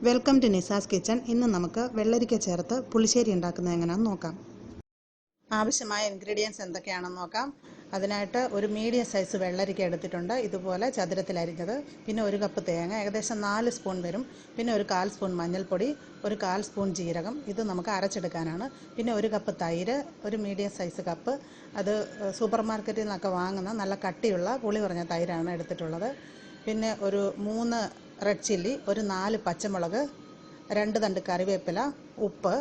Welcome to Nisa's kitchen. ഇന്ന് നമുക്ക് വെള്ളരിക്ക ചേർത്ത് പുളിശ്ശേരി ഉണ്ടാക്കുന്നത് എങ്ങനെയാണെന്ന് നോക്കാം. ആവശ്യമായ ഇൻഗ്രീഡിയൻസ് എന്തൊക്കെയാണെന്ന് നോക്കാം. അതിനായിട്ട് ഒരു മീഡിയം സൈസ് വെള്ളരിക്ക എടുത്തിട്ടുണ്ട്, ഇതുപോലെ ചതുരത്തിൽ അരിഞ്ഞത്. പിന്നെ ഒരു കപ്പ് തേങ്ങ, ഏകദേശം 4 സ്പൂൺ വരും. പിന്നെ ഒരു 1/4 സ്പൂൺ മഞ്ഞൾപ്പൊടി, ഒരു 1/4 സ്പൂൺ ജീരകം, ഇത് നമുക്ക് അരച്ചെടുക്കാനാണ്. പിന്നെ ഒരു കപ്പ് തൈര്, ഒരു മീഡിയം സൈസ് കപ്പ്. അത് സൂപ്പർ മാർക്കറ്റിൽ നിന്നൊക്കെ വാങ്ങുന്ന നല്ല കട്ടിയുള്ള പുളി കുറഞ്ഞ തൈരാണ് എടുത്തിട്ടുള്ളത്. പിന്നെ ഒരു 3 റെഡ് ചില്ലി, ഒരു 4 പച്ചമുളക്, 2 തണ്ട് കറിവേപ്പില, ഉപ്പ്,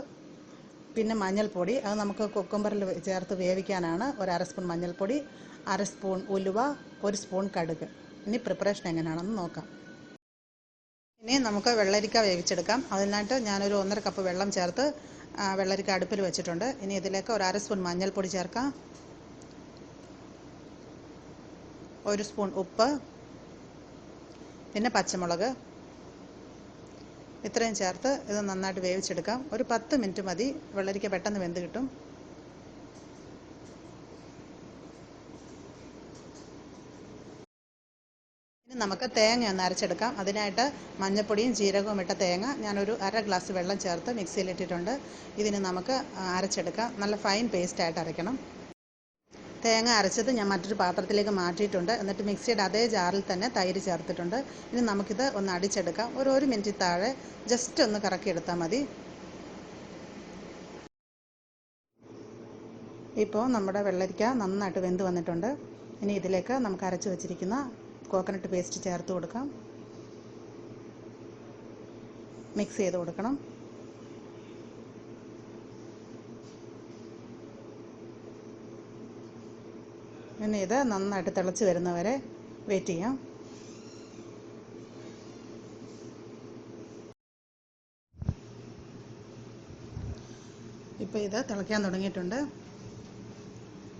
പിന്നെ മഞ്ഞൾപ്പൊടി. അത് നമുക്ക് കുക്കുംബറിൽ ചേർത്ത് വേവിക്കാനാണ്. ഒരു 1/2 സ്പൂൺ മഞ്ഞൾപ്പൊടി, 1/2 സ്പൂൺ ഉലുവ, 1 സ്പൂൺ കടുക്. ഇനി പ്രിപ്പറേഷൻ എങ്ങനെയാണെന്ന് നോക്കാം. ഇനി നമുക്ക് വെള്ളരിക്ക വേവിച്ചെടുക്കാം. അതിനായിട്ട് ഞാനൊരു 1.5 കപ്പ് വെള്ളം ചേർത്ത് വെള്ളരിക്ക അടുപ്പിൽ വെച്ചിട്ടുണ്ട്. ഇനി ഇതിലേക്ക് ഒരു 1/2 സ്പൂൺ മഞ്ഞൾപ്പൊടി ചേർക്കാം, 1 സ്പൂൺ ഉപ്പ്, പിന്നെ പച്ചമുളക്, ഇത്രയും ചേർത്ത് ഇത് നന്നായിട്ട് വേവിച്ചെടുക്കാം. ഒരു 10 മിനിറ്റ് മതി, വെള്ളരിക്ക പെട്ടെന്ന് വെന്ത് കിട്ടും. ഇനി നമുക്ക് തേങ്ങ ഒന്ന് അരച്ചെടുക്കാം. അതിനായിട്ട് മഞ്ഞൾപ്പൊടിയും ജീരകവും ഇട്ട തേങ്ങ ഞാനൊരു 1/2 ഗ്ലാസ് വെള്ളം ചേർത്ത് മിക്സിയിലിട്ടിട്ടുണ്ട്. ഇതിന് നമുക്ക് അരച്ചെടുക്കാം. നല്ല ഫൈൻ പേസ്റ്റായിട്ട് അരയ്ക്കണം. തേങ്ങ അരച്ചത് ഞാൻ മറ്റൊരു പാത്രത്തിലേക്ക് മാറ്റിയിട്ടുണ്ട്. എന്നിട്ട് മിക്സിയുടെ അതേ ജാറിൽ തന്നെ തൈര് ചേർത്തിട്ടുണ്ട്. ഇനി നമുക്കിത് ഒന്ന് അടിച്ചെടുക്കാം. ഒരു മിനിറ്റ് താഴെ ജസ്റ്റ് ഒന്ന് കറക്കിയെടുത്താൽ മതി. ഇപ്പോൾ നമ്മുടെ വെള്ളരിക്ക നന്നായിട്ട് വെന്ത് വന്നിട്ടുണ്ട്. ഇനി ഇതിലേക്ക് നമുക്ക് അരച്ച് വെച്ചിരിക്കുന്ന കോക്കനട്ട് പേസ്റ്റ് ചേർത്ത് കൊടുക്കാം. മിക്സ് ചെയ്ത് കൊടുക്കണം. ഇനി ഇത് നന്നായിട്ട് തിളച്ച് വരുന്നവരെ വെയിറ്റ് ചെയ്യാം. ഇപ്പോൾ ഇത് തിളയ്ക്കാൻ തുടങ്ങിയിട്ടുണ്ട്.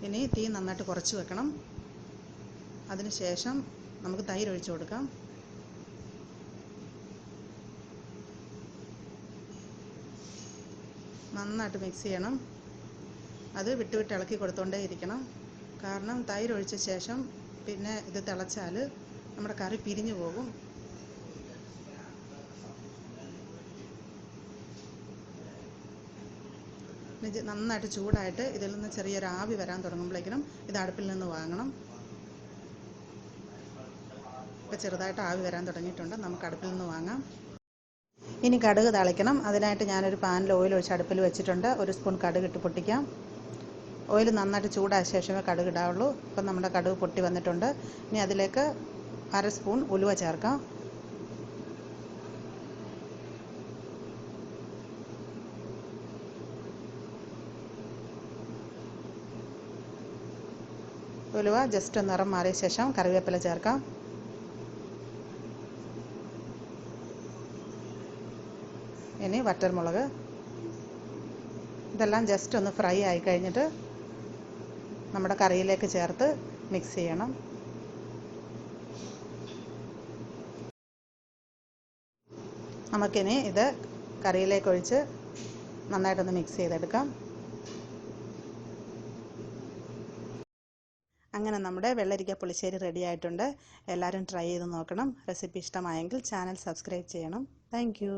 ഇനി തീ നന്നായിട്ട് കുറച്ച് വെക്കണം. അതിനുശേഷം നമുക്ക് തൈര് ഒഴിച്ചു കൊടുക്കാം. നന്നായിട്ട് മിക്സ് ചെയ്യണം. അത് വിട്ട് ഇളക്കി കൊടുത്തുകൊണ്ടേ ഇരിക്കണം. കാരണം തൈര് ഒഴിച്ച ശേഷം പിന്നെ ഇത് തിളച്ചാൽ നമ്മുടെ കറി പിരിഞ്ഞു പോകും. നന്നായിട്ട് ചൂടായിട്ട് ഇതിൽ നിന്ന് ചെറിയൊരു ആവി വരാൻ തുടങ്ങുമ്പോഴേക്കും ഇത് അടുപ്പിൽ നിന്ന് വാങ്ങണം. ഇപ്പോൾ ചെറുതായിട്ട് ആവി വരാൻ തുടങ്ങിയിട്ടുണ്ട്, നമുക്ക് അടുപ്പിൽ നിന്ന് വാങ്ങാം. ഇനി കടുക് താളിക്കണം. അതിനായിട്ട് ഞാനൊരു പാനിൽ ഓയിൽ ഒഴിച്ച് അടുപ്പിൽ വെച്ചിട്ടുണ്ട്. 1 സ്പൂൺ കടുക് ഇട്ട് പൊട്ടിക്കാം. ഓയിൽ നന്നായിട്ട് ചൂടായ ശേഷമേ കടുക് ഇടാവുള്ളൂ. ഇപ്പം നമ്മുടെ കടുക് പൊട്ടി വന്നിട്ടുണ്ട്. ഇനി അതിലേക്ക് 1/2 സ്പൂൺ ഉലുവ ചേർക്കാം. ഉലുവ ജസ്റ്റ് നിറം മാറിയ ശേഷം കറിവേപ്പില ചേർക്കാം. ഇനി വറ്റൽമുളക്. ഇതെല്ലാം ജസ്റ്റ് ഒന്ന് ഫ്രൈ ആയി കഴിഞ്ഞിട്ട് നമ്മുടെ കറിയിലേക്ക് ചേർത്ത് മിക്സ് ചെയ്യണം. നമുക്കിനി ഇത് കറിയിലേക്ക് ഒഴിച്ച് നന്നായിട്ടൊന്ന് മിക്സ് ചെയ്തെടുക്കാം. അങ്ങനെ നമ്മുടെ വെള്ളരിക്ക പുളിശ്ശേരി റെഡി ആയിട്ടുണ്ട്. എല്ലാവരും ട്രൈ ചെയ്ത് നോക്കണം. റെസിപ്പി ഇഷ്ടമായെങ്കിൽ ചാനൽ സബ്സ്ക്രൈബ് ചെയ്യണം. Thank you.